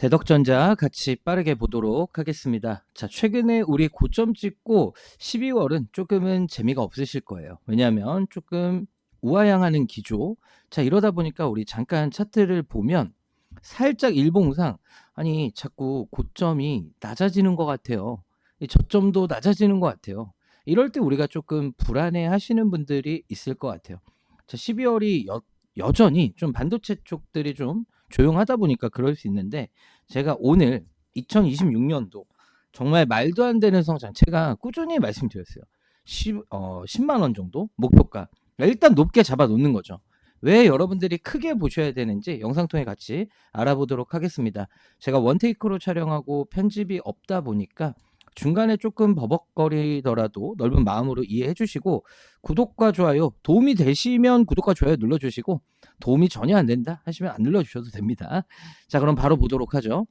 대덕전자 같이 빠르게 보도록 하겠습니다. 자, 최근에 우리 고점 찍고 12월은 조금은 재미가 없으실 거예요. 왜냐하면 조금 우하향하는 기조. 자, 이러다 보니까 우리 잠깐 차트를 보면 살짝 일봉상 아니 자꾸 고점이 낮아지는 것 같아요. 이 저점도 낮아지는 것 같아요. 이럴 때 우리가 조금 불안해 하시는 분들이 있을 것 같아요. 자, 12월이 여전히 좀 반도체 쪽들이 좀 조용하다 보니까 그럴 수 있는데 제가 오늘 2026년도 정말 말도 안 되는 성장 제가 꾸준히 말씀드렸어요. 10만 원 정도 목표가 일단 높게 잡아 놓는 거죠. 왜 여러분들이 크게 보셔야 되는지 영상 통해 같이 알아보도록 하겠습니다. 제가 원테이크로 촬영하고 편집이 없다 보니까 중간에 조금 버벅거리더라도 넓은 마음으로 이해해 주시고 구독과 좋아요 도움이 되시면 구독과 좋아요 눌러주시고 도움이 전혀 안 된다 하시면 안 눌러주셔도 됩니다. 자, 그럼 바로 보도록 하죠.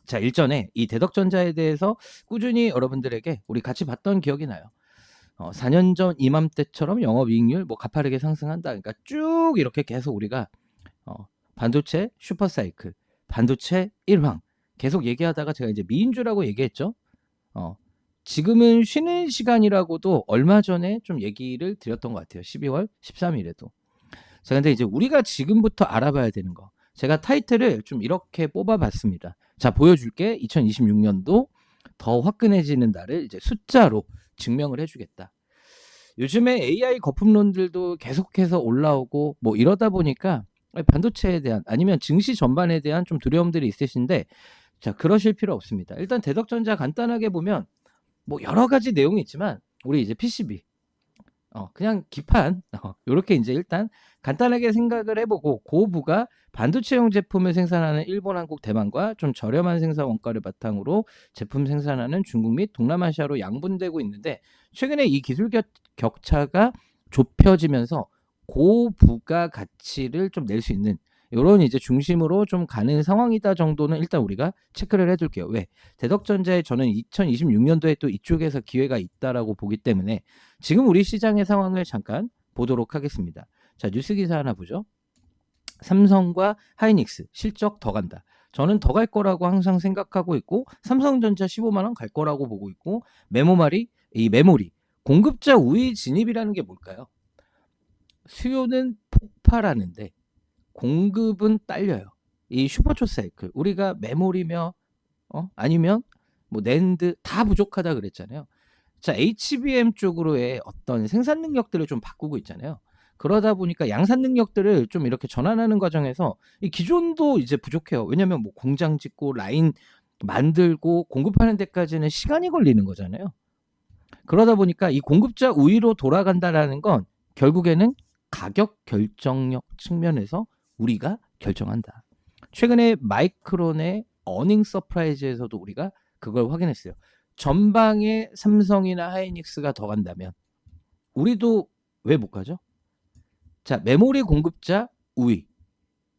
자, 일전에 이 대덕전자에 대해서 꾸준히 여러분들에게 우리 같이 봤던 기억이 나요. 4년 전 이맘때처럼 영업이익률 뭐 가파르게 상승한다. 그러니까 쭉 이렇게 계속 우리가 반도체 슈퍼사이클, 반도체 1황 계속 얘기하다가 제가 이제 미인주라고 얘기했죠. 지금은 쉬는 시간이라고도 얼마 전에 좀 얘기를 드렸던 것 같아요. 12월 13일에도. 자, 근데 이제 우리가 지금부터 알아봐야 되는 거. 제가 타이틀을 좀 이렇게 뽑아봤습니다. 자, 보여줄게. 2026년도 더 화끈해지는 날을 이제 숫자로 증명을 해주겠다. 요즘에 AI 거품론들도 계속해서 올라오고 뭐 이러다 보니까 반도체에 대한 아니면 증시 전반에 대한 좀 두려움들이 있으신데 자, 그러실 필요 없습니다. 일단 대덕전자 간단하게 보면 뭐 여러 가지 내용이 있지만 우리 이제 PCB 그냥 기판 요렇게 이제 일단 간단하게 생각을 해보고 고부가 반도체용 제품을 생산하는 일본, 한국, 대만과 좀 저렴한 생산 원가를 바탕으로 제품 생산하는 중국 및 동남아시아로 양분되고 있는데 최근에 이 기술 격차가 좁혀지면서 고부가 가치를 좀 낼 수 있는 요런 이제 중심으로 좀 가는 상황이다 정도는 일단 우리가 체크를 해둘게요. 왜? 대덕전자에 저는 2026년도에 또 이쪽에서 기회가 있다라고 보기 때문에 지금 우리 시장의 상황을 잠깐 보도록 하겠습니다. 자, 뉴스 기사 하나 보죠. 삼성과 하이닉스 실적 더 간다. 저는 더 갈 거라고 항상 생각하고 있고 삼성전자 15만 원 갈 거라고 보고 있고 이 메모리 공급자 우위 진입이라는 게 뭘까요? 수요는 폭발하는데 공급은 딸려요. 이 슈퍼초 사이클 우리가 메모리며 아니면 뭐 낸드 다 부족하다 그랬잖아요. 자, HBM 쪽으로의 어떤 생산 능력들을 좀 바꾸고 있잖아요. 그러다 보니까 양산 능력들을 좀 이렇게 전환하는 과정에서 이 기존도 이제 부족해요. 왜냐면 뭐 공장 짓고 라인 만들고 공급하는 데까지는 시간이 걸리는 거잖아요. 그러다 보니까 이 공급자 우위로 돌아간다라는 건 결국에는 가격 결정력 측면에서 우리가 결정한다. 최근에 마이크론의 어닝 서프라이즈에서도 우리가 그걸 확인했어요. 전방에 삼성이나 하이닉스가 더 간다면 우리도 왜 못 가죠? 자, 메모리 공급자 우위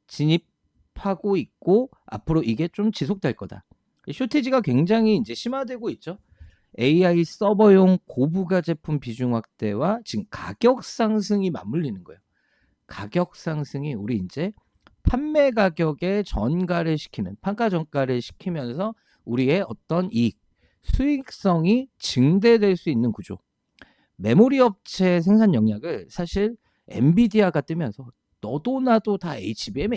진입하고 있고 앞으로 이게 좀 지속될 거다. 쇼티지가 굉장히 이제 심화되고 있죠. AI 서버용 고부가 제품 비중 확대와 지금 가격 상승이 맞물리는 거예요. 가격 상승이 우리 이제 판매 가격에 전가를 시키는 판가 전가를 시키면서 우리의 어떤 이익, 수익성이 증대될 수 있는 구조. 메모리 업체 생산 역량을 사실 엔비디아가 뜨면서 너도 나도 다 HBM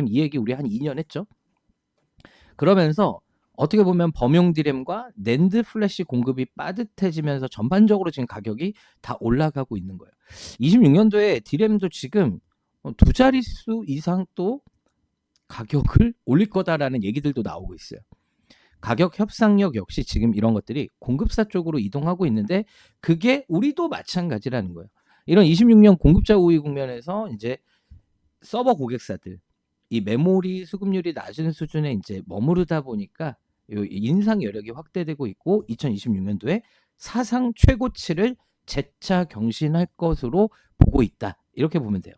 이 얘기 우리 한 2년 했죠. 그러면서 어떻게 보면 범용 디램과 낸드 플래시 공급이 빠듯해지면서 전반적으로 지금 가격이 다 올라가고 있는 거예요. 26년도에 디램도 지금 두 자릿수 이상 또 가격을 올릴 거다라는 얘기들도 나오고 있어요. 가격 협상력 역시 지금 이런 것들이 공급사 쪽으로 이동하고 있는데 그게 우리도 마찬가지라는 거예요. 이런 26년 공급자 우위 국면에서 이제 서버 고객사들 이 메모리 수급률이 낮은 수준에 이제 머무르다 보니까 인상 여력이 확대되고 있고 2026년도에 사상 최고치를 재차 경신할 것으로 보고 있다. 이렇게 보면 돼요.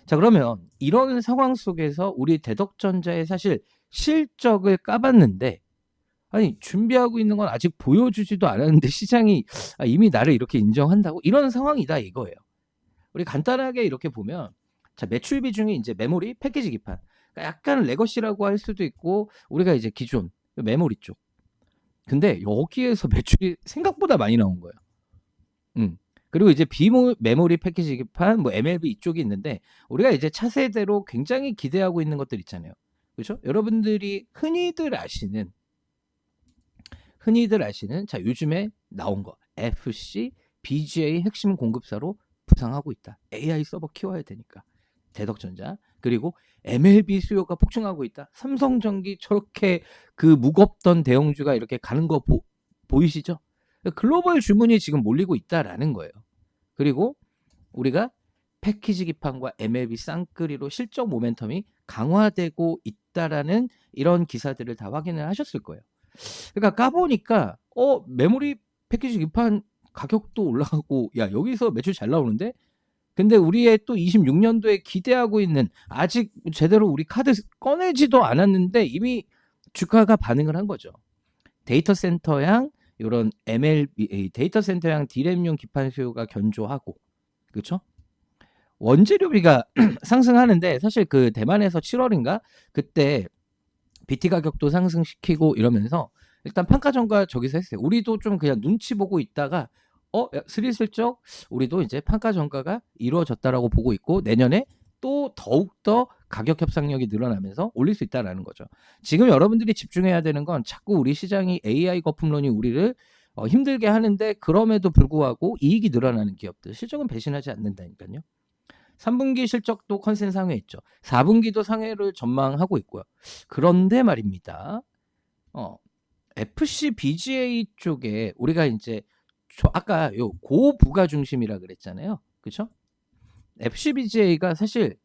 자, 그러면 이런 상황 속에서 우리 대덕전자의 사실 실적을 까봤는데 아니 준비하고 있는 건 아직 보여주지도 않았는데 시장이 이미 나를 이렇게 인정한다고 이런 상황이다 이거예요. 우리 간단하게 이렇게 보면 자, 매출 비중이 이제 메모리 패키지 기판 그러니까 약간 레거시라고 할 수도 있고 우리가 이제 기존 메모리 쪽. 근데 여기에서 매출이 생각보다 많이 나온 거예요. 그리고 이제 메모리 패키지 기판 뭐 MLB 이쪽이 있는데 우리가 이제 차세대로 굉장히 기대하고 있는 것들 있잖아요. 그렇죠? 여러분들이 흔히들 아시는 자 요즘에 나온 거 FC BGA 핵심 공급사로 부상하고 있다. AI 서버 키워야 되니까. 대덕전자. 그리고 MLB 수요가 폭증하고 있다. 삼성전기 저렇게 그 무겁던 대형주가 이렇게 가는 거 보이시죠? 글로벌 주문이 지금 몰리고 있다라는 거예요. 그리고 우리가 패키지 기판과 MLB 쌍끌이로 실적 모멘텀이 강화되고 있다라는 이런 기사들을 다 확인을 하셨을 거예요. 그러니까 까보니까 메모리 패키지 기판 가격도 올라가고 야 여기서 매출 잘 나오는데 근데 우리의 또 26년도에 기대하고 있는 아직 제대로 우리 카드 꺼내지도 않았는데 이미 주가가 반응을 한 거죠. 데이터 센터양 이런 MLB 데이터 센터양 디램용 기판 수요가 견조하고 그렇죠? 원재료비가 상승하는데 사실 그 대만에서 7월인가 그때 BT 가격도 상승시키고 이러면서 일단 판가점가 저기서 했어요. 우리도 좀 그냥 눈치 보고 있다가 스리슬쩍 우리도 이제 판가점가가 이루어졌다라고 보고 있고 내년에 또 더욱더 가격 협상력이 늘어나면서 올릴 수 있다라는 거죠. 지금 여러분들이 집중해야 되는 건 자꾸 우리 시장이 AI 거품론이 우리를 힘들게 하는데 그럼에도 불구하고 이익이 늘어나는 기업들 실적은 배신하지 않는다니까요. 3분기 실적도 컨센 상회했죠. 4분기도 상회를 전망하고 있고요. 그런데 말입니다. FC BGA 쪽에 우리가 이제 아까 요 고부가 중심이라 그랬잖아요. 그렇죠? FC BGA가 사실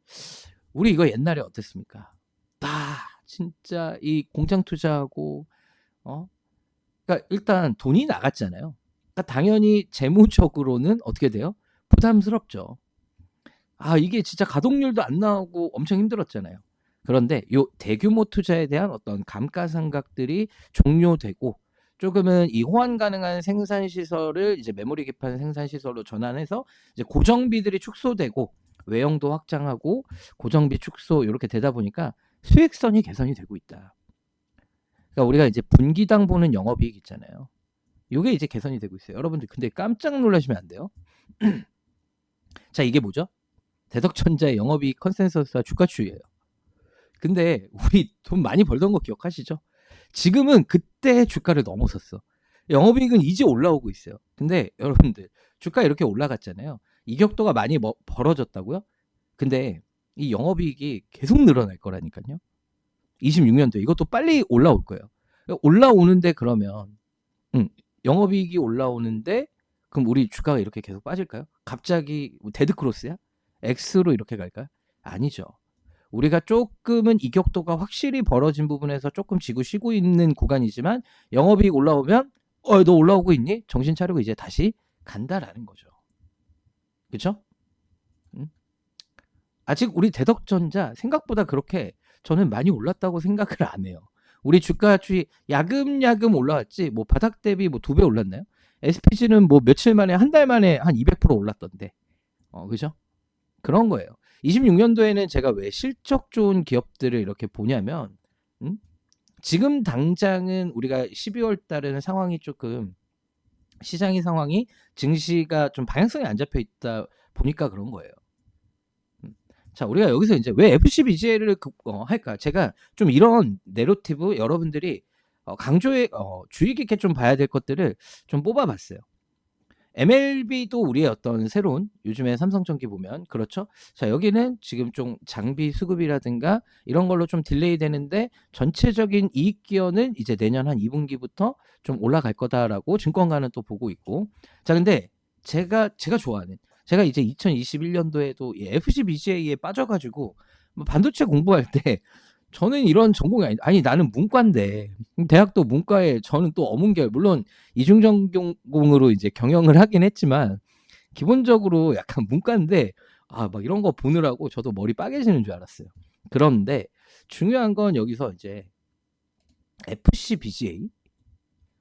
우리 이거 옛날에 어땠습니까? 진짜 이 공장 투자하고 그러니까 일단 돈이 나갔잖아요. 그러니까 당연히 재무적으로는 어떻게 돼요? 부담스럽죠. 이게 진짜 가동률도 안 나오고 엄청 힘들었잖아요. 그런데 요 대규모 투자에 대한 어떤 감가상각들이 종료되고 조금은 이 호환 가능한 생산 시설을 이제 메모리 기판 생산 시설로 전환해서 이제 고정비들이 축소되고 외형도 확장하고 고정비 축소 이렇게 되다 보니까 수익성이 개선이 되고 있다. 그러니까 우리가 이제 분기당 보는 영업이익 있잖아요. 이게 이제 개선이 되고 있어요. 여러분들 근데 깜짝 놀라시면 안 돼요. 자 이게 뭐죠? 대덕전자의 영업이익 컨센서스와 주가 추이예요. 근데 우리 돈 많이 벌던 거 기억하시죠? 지금은 그때 주가를 넘어섰어. 영업이익은 이제 올라오고 있어요. 근데 여러분들 주가 이렇게 올라갔잖아요. 이격도가 많이 벌어졌다고요? 근데 이 영업이익이 계속 늘어날 거라니까요. 26년도 이것도 빨리 올라올 거예요. 올라오는데 그러면 영업이익이 올라오는데 그럼 우리 주가가 이렇게 계속 빠질까요? 갑자기 데드크로스야? X로 이렇게 갈까요? 아니죠. 우리가 조금은 이격도가 확실히 벌어진 부분에서 조금 지고 쉬고 있는 구간이지만 영업이익 올라오면 너 올라오고 있니? 정신 차리고 이제 다시 간다라는 거죠. 그렇죠? 아직 우리 대덕전자 생각보다 그렇게 저는 많이 올랐다고 생각을 안 해요. 우리 주가 추이 야금야금 올라왔지 뭐 바닥 대비 뭐 2배 올랐나요? SPG는 뭐 며칠 만에 한 달 만에 한 200% 올랐던데. 그죠? 그런 거예요. 26년도에는 제가 왜 실적 좋은 기업들을 이렇게 보냐면 지금 당장은 우리가 12월 달에는 상황이 조금 시장의 상황이 증시가 좀 방향성이 안 잡혀 있다 보니까 그런 거예요. 자, 우리가 여기서 이제 왜 FCBGA를 할까? 제가 좀 이런 내러티브 여러분들이 강조해 주의 깊게 좀 봐야 될 것들을 좀 뽑아봤어요. MLB도 우리의 어떤 새로운 요즘에 삼성전기 보면 그렇죠. 자 여기는 지금 좀 장비 수급이라든가 이런 걸로 좀 딜레이 되는데 전체적인 이익 기여는 이제 내년 한 2분기부터 좀 올라갈 거다라고 증권가는 또 보고 있고 자 근데 제가 좋아하는 제가 이제 2021년도에도 FCBGA에 빠져가지고 뭐 반도체 공부할 때 저는 이런 전공이 아니 나는 문과인데 대학도 문과에 저는 또 어문계열 물론 이중전공으로 이제 경영을 하긴 했지만 기본적으로 약간 문과인데 막 이런 거 보느라고 저도 머리 빠개지는 줄 알았어요. 그런데 중요한 건 여기서 이제 FCBGA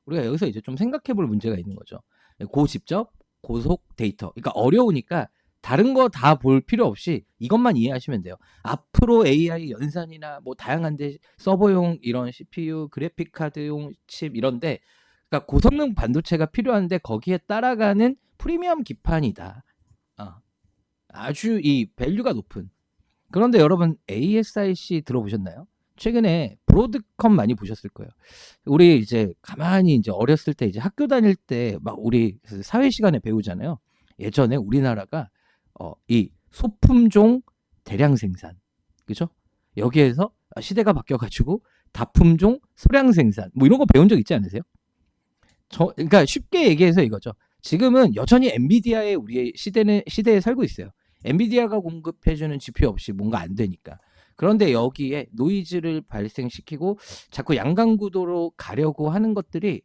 우리가 여기서 이제 좀 생각해 볼 문제가 있는 거죠. 고집적 고속 데이터 그러니까 어려우니까 다른 거 다 볼 필요 없이 이것만 이해하시면 돼요. 앞으로 AI 연산이나 뭐 다양한데 서버용 이런 CPU, 그래픽 카드용 칩 이런데 그러니까 고성능 반도체가 필요한데 거기에 따라가는 프리미엄 기판이다. 어, 아주 이 밸류가 높은. 그런데 여러분 ASIC 들어보셨나요? 최근에 브로드컴 많이 보셨을 거예요. 우리 이제 가만히 이제 어렸을 때 이제 학교 다닐 때 막 우리 사회 시간에 배우잖아요. 예전에 우리나라가 이 소품종 대량 생산, 그죠? 여기에서 시대가 바뀌어가지고 다품종 소량 생산, 뭐 이런 거 배운 적 있지 않으세요? 그러니까 쉽게 얘기해서 이거죠. 지금은 여전히 엔비디아의 우리 시대에 살고 있어요. 엔비디아가 공급해주는 GPU 없이 뭔가 안 되니까. 그런데 여기에 노이즈를 발생시키고 자꾸 양강구도로 가려고 하는 것들이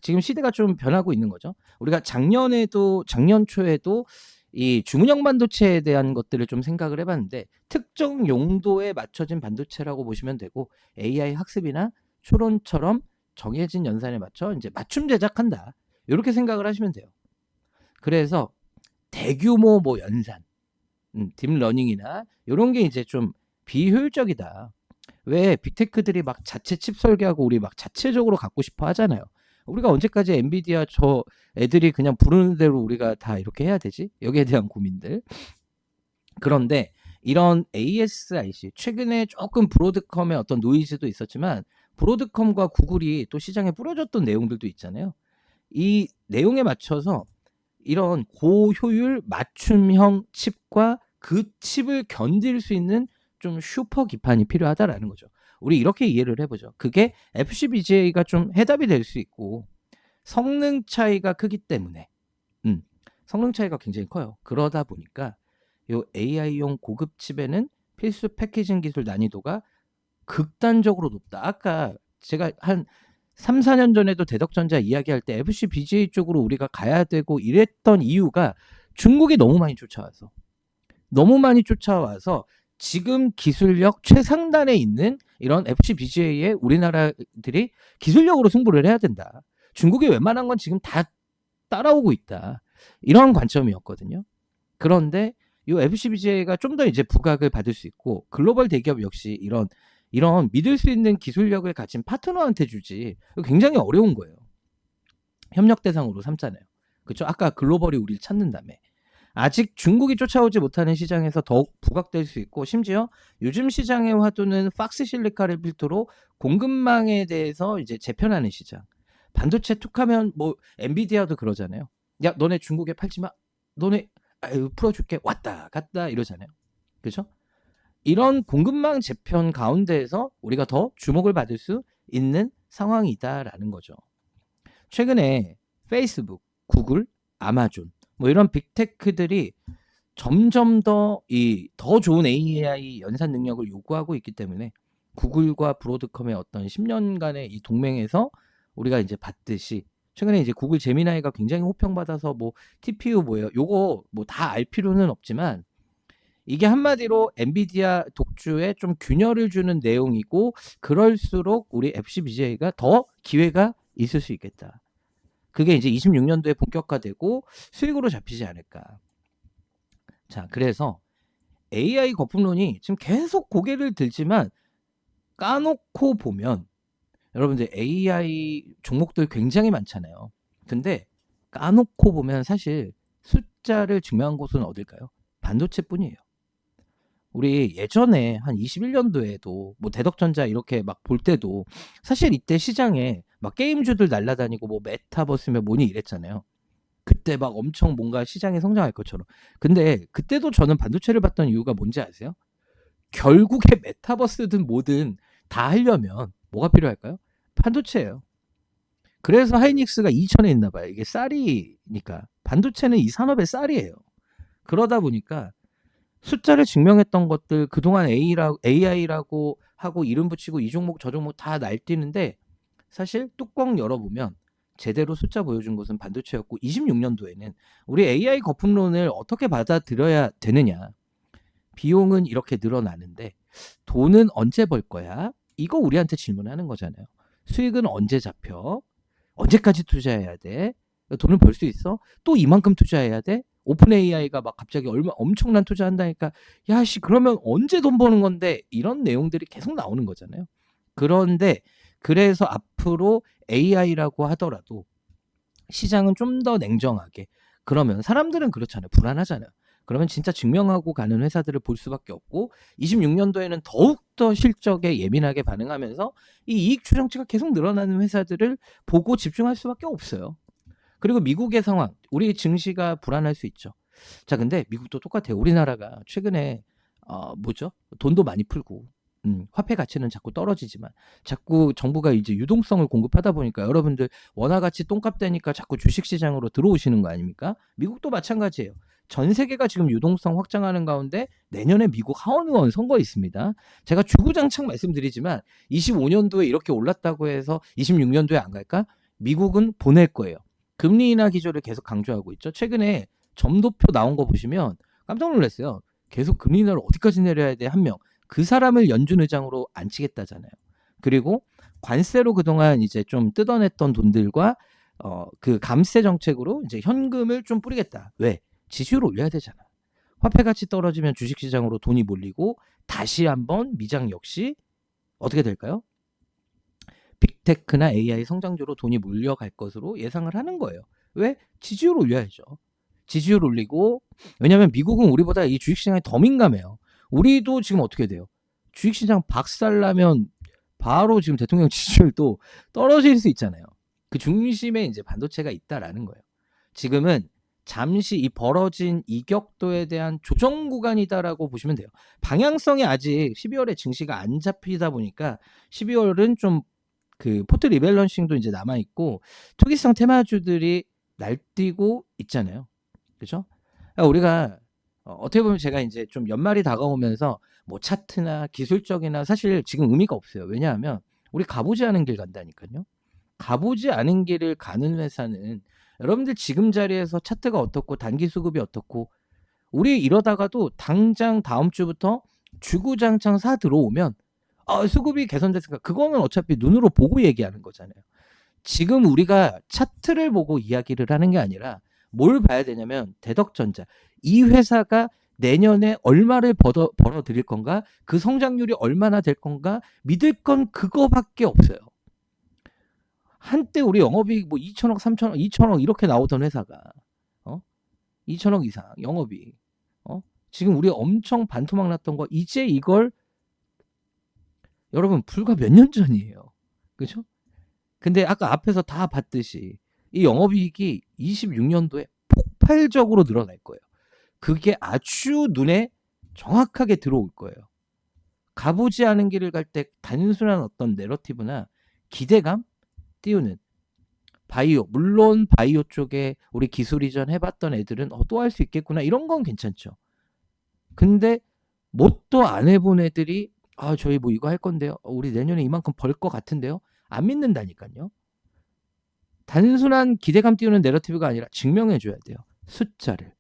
지금 시대가 좀 변하고 있는 거죠. 우리가 작년 초에도 이 주문형 반도체에 대한 것들을 좀 생각을 해봤는데 특정 용도에 맞춰진 반도체라고 보시면 되고 AI 학습이나 추론처럼 정해진 연산에 맞춰 이제 맞춤 제작한다. 이렇게 생각을 하시면 돼요. 그래서 대규모 뭐 연산, 딥러닝이나 이런 게 이제 좀 비효율적이다. 왜 빅테크들이 막 자체 칩 설계하고 우리 막 자체적으로 갖고 싶어 하잖아요. 우리가 언제까지 엔비디아 저 애들이 그냥 부르는 대로 우리가 다 이렇게 해야 되지? 여기에 대한 고민들. 그런데 이런 ASIC 최근에 조금 브로드컴의 어떤 노이즈도 있었지만 브로드컴과 구글이 또 시장에 뿌려줬던 내용들도 있잖아요. 이 내용에 맞춰서 이런 고효율 맞춤형 칩과 그 칩을 견딜 수 있는 좀 슈퍼 기판이 필요하다라는 거죠. 우리 이렇게 이해를 해보죠. 그게 FCBGA가 좀 해답이 될 수 있고 성능 차이가 크기 때문에 성능 차이가 굉장히 커요. 그러다 보니까 요 AI용 고급 칩에는 필수 패키징 기술 난이도가 극단적으로 높다. 아까 제가 한 3, 4년 전에도 대덕전자 이야기할 때 FCBGA 쪽으로 우리가 가야 되고 이랬던 이유가 중국이 너무 많이 쫓아와서 지금 기술력 최상단에 있는 이런 FCBGA에 우리나라들이 기술력으로 승부를 해야 된다. 중국이 웬만한 건 지금 다 따라오고 있다. 이런 관점이었거든요. 그런데 이 FCBGA가 좀 더 이제 부각을 받을 수 있고 글로벌 대기업 역시 이런 믿을 수 있는 기술력을 가진 파트너한테 주지 굉장히 어려운 거예요. 협력 대상으로 삼잖아요. 그렇죠? 아까 글로벌이 우리를 찾는다며. 아직 중국이 쫓아오지 못하는 시장에서 더욱 부각될 수 있고 심지어 요즘 시장의 화두는 박스 실리카를 필두로 공급망에 대해서 이제 재편하는 시장. 반도체 툭하면 뭐 엔비디아도 그러잖아요. 야 너네 중국에 팔지 마. 너네 풀어줄게. 왔다 갔다 이러잖아요. 그렇죠? 이런 공급망 재편 가운데에서 우리가 더 주목을 받을 수 있는 상황이다라는 거죠. 최근에 페이스북, 구글, 아마존 뭐 이런 빅테크들이 점점 더 좋은 AI 연산 능력을 요구하고 있기 때문에 구글과 브로드컴의 어떤 10년간의 이 동맹에서 우리가 이제 봤듯이 최근에 이제 구글 제미나이가 굉장히 호평받아서 뭐 TPU 뭐예요? 요거 뭐 다 알 필요는 없지만 이게 한마디로 엔비디아 독주에 좀 균열을 주는 내용이고 그럴수록 우리 FCBGA가 더 기회가 있을 수 있겠다. 그게 이제 26년도에 본격화되고 수익으로 잡히지 않을까. 자, 그래서 AI 거품론이 지금 계속 고개를 들지만 까놓고 보면 여러분들 AI 종목들 굉장히 많잖아요. 근데 까놓고 보면 사실 숫자를 증명한 곳은 어딜까요? 반도체뿐이에요. 우리 예전에 한 21년도에도 뭐 대덕전자 이렇게 막 볼 때도 사실 이때 시장에 막 게임주들 날라다니고 뭐 메타버스며 뭐니 이랬잖아요. 그때 막 엄청 뭔가 시장이 성장할 것처럼. 근데 그때도 저는 반도체를 봤던 이유가 뭔지 아세요? 결국에 메타버스든 뭐든 다 하려면 뭐가 필요할까요? 반도체예요. 그래서 하이닉스가 2천에 있나 봐요. 이게 쌀이니까. 반도체는 이 산업의 쌀이에요. 그러다 보니까 숫자를 증명했던 것들 그동안 AI라고 하고 이름 붙이고 이 종목 저 종목 다 날뛰는데 사실 뚜껑 열어보면 제대로 숫자 보여준 것은 반도체였고 26년도에는 우리 AI 거품론을 어떻게 받아들여야 되느냐. 비용은 이렇게 늘어나는데 돈은 언제 벌 거야? 이거 우리한테 질문하는 거잖아요. 수익은 언제 잡혀? 언제까지 투자해야 돼? 돈을 벌 수 있어? 또 이만큼 투자해야 돼? 오픈 AI가 막 갑자기 얼마 엄청난 투자한다니까 야씨 그러면 언제 돈 버는 건데 이런 내용들이 계속 나오는 거잖아요. 그런데 그래서 앞으로 AI라고 하더라도 시장은 좀 더 냉정하게 그러면 사람들은 그렇잖아요. 불안하잖아요. 그러면 진짜 증명하고 가는 회사들을 볼 수밖에 없고 26년도에는 더욱더 실적에 예민하게 반응하면서 이 이익 추정치가 계속 늘어나는 회사들을 보고 집중할 수밖에 없어요. 그리고 미국의 상황, 우리 증시가 불안할 수 있죠. 자, 근데 미국도 똑같아요. 우리나라가 최근에 뭐죠? 돈도 많이 풀고 화폐 가치는 자꾸 떨어지지만 자꾸 정부가 이제 유동성을 공급하다 보니까 여러분들 원화 가치 똥값 되니까 자꾸 주식 시장으로 들어오시는 거 아닙니까? 미국도 마찬가지예요. 전 세계가 지금 유동성 확장하는 가운데 내년에 미국 하원의원 선거 있습니다. 제가 주구장창 말씀드리지만 25년도에 이렇게 올랐다고 해서 26년도에 안 갈까? 미국은 보낼 거예요. 금리 인하 기조를 계속 강조하고 있죠. 최근에 점도표 나온 거 보시면 깜짝 놀랐어요. 계속 금리 인하를 어디까지 내려야 돼? 한 명. 그 사람을 연준 의장으로 앉히겠다잖아요. 그리고 관세로 그동안 이제 좀 뜯어냈던 돈들과 그 감세 정책으로 이제 현금을 좀 뿌리겠다. 왜? 지수를 올려야 되잖아. 화폐 가치 떨어지면 주식시장으로 돈이 몰리고 다시 한번 미장 역시 어떻게 될까요? 빅테크나 AI 성장주로 돈이 몰려갈 것으로 예상을 하는 거예요. 왜? 지지율 올려야죠. 지지율 올리고 왜냐하면 미국은 우리보다 이 주식시장에 더 민감해요. 우리도 지금 어떻게 돼요? 주식시장 박살나면 바로 지금 대통령 지지율도 떨어질 수 있잖아요. 그 중심에 이제 반도체가 있다라는 거예요. 지금은 잠시 이 벌어진 이격도에 대한 조정 구간이다라고 보시면 돼요. 방향성이 아직 12월에 증시가 안 잡히다 보니까 12월은 좀 그 포트 리밸런싱도 이제 남아 있고 투기성 테마주들이 날뛰고 있잖아요. 그렇죠? 우리가 어떻게 보면 제가 이제 좀 연말이 다가오면서 뭐 차트나 기술적이나 사실 지금 의미가 없어요. 왜냐하면 우리 가보지 않은 길 간다니까요. 가보지 않은 길을 가는 회사는 여러분들 지금 자리에서 차트가 어떻고 단기 수급이 어떻고 우리 이러다가도 당장 다음 주부터 주구장창 사 들어오면 수급이 개선됐으니까 그거는 어차피 눈으로 보고 얘기하는 거잖아요. 지금 우리가 차트를 보고 이야기를 하는 게 아니라 뭘 봐야 되냐면 대덕전자 이 회사가 내년에 얼마를 벌어들일 건가 그 성장률이 얼마나 될 건가 믿을 건 그거밖에 없어요. 한때 우리 영업이익 뭐 2천억 3천억 2천억 이렇게 나오던 회사가 2천억 이상 영업이익 지금 우리 엄청 반토막 났던 거 이제 이걸 여러분 불과 몇 년 전이에요. 그죠? 근데 아까 앞에서 다 봤듯이 이 영업이익이 26년도에 폭발적으로 늘어날 거예요. 그게 아주 눈에 정확하게 들어올 거예요. 가보지 않은 길을 갈 때 단순한 어떤 내러티브나 기대감 띄우는 바이오 물론 바이오 쪽에 우리 기술 이전 해봤던 애들은 또 할 수 있겠구나 이런 건 괜찮죠. 근데 뭣도 안 해본 애들이 저희 뭐 이거 할 건데요. 우리 내년에 이만큼 벌 것 같은데요. 안 믿는다니까요. 단순한 기대감 띄우는 내러티브가 아니라 증명해줘야 돼요. 숫자를.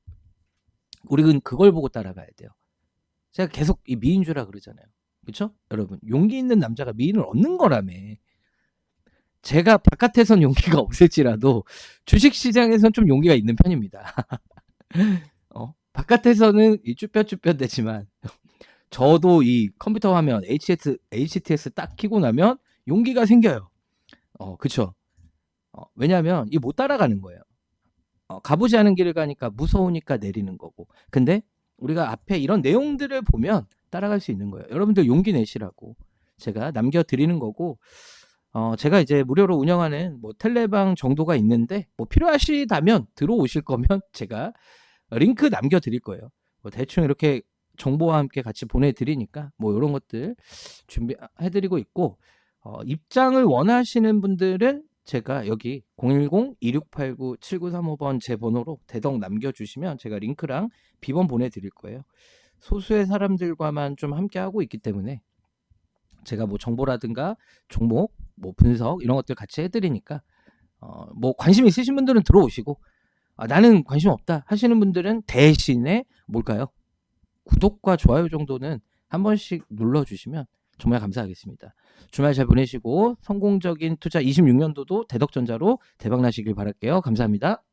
우리는 그걸 보고 따라가야 돼요. 제가 계속 이 미인주라 그러잖아요. 그렇죠? 여러분 용기 있는 남자가 미인을 얻는 거라며. 제가 바깥에선 용기가 없을지라도 주식시장에선 좀 용기가 있는 편입니다. 바깥에서는 이 쭈뼛쭈뼛대지만 저도 이 컴퓨터 화면 HTS 딱 키고 나면 용기가 생겨요. 그쵸? 왜냐하면 이 못 따라가는 거예요. 가보지 않은 길을 가니까 무서우니까 내리는 거고. 근데 우리가 앞에 이런 내용들을 보면 따라갈 수 있는 거예요. 여러분들 용기 내시라고 제가 남겨드리는 거고 제가 이제 무료로 운영하는 뭐 텔레방 정도가 있는데 뭐 필요하시다면 들어오실 거면 제가 링크 남겨드릴 거예요. 뭐 대충 이렇게 정보와 함께 같이 보내드리니까 뭐 이런 것들 준비해드리고 있고 입장을 원하시는 분들은 제가 여기 010-2689-7935번 제 번호로 대덕 남겨주시면 제가 링크랑 비번 보내드릴 거예요. 소수의 사람들과만 좀 함께 하고 있기 때문에 제가 뭐 정보라든가 종목 뭐 분석 이런 것들 같이 해드리니까 뭐 관심 있으신 분들은 들어오시고 나는 관심 없다 하시는 분들은 대신에 뭘까요? 구독과 좋아요 정도는 한 번씩 눌러주시면 정말 감사하겠습니다. 주말 잘 보내시고 성공적인 투자 26년도도 대덕전자로 대박나시길 바랄게요. 감사합니다.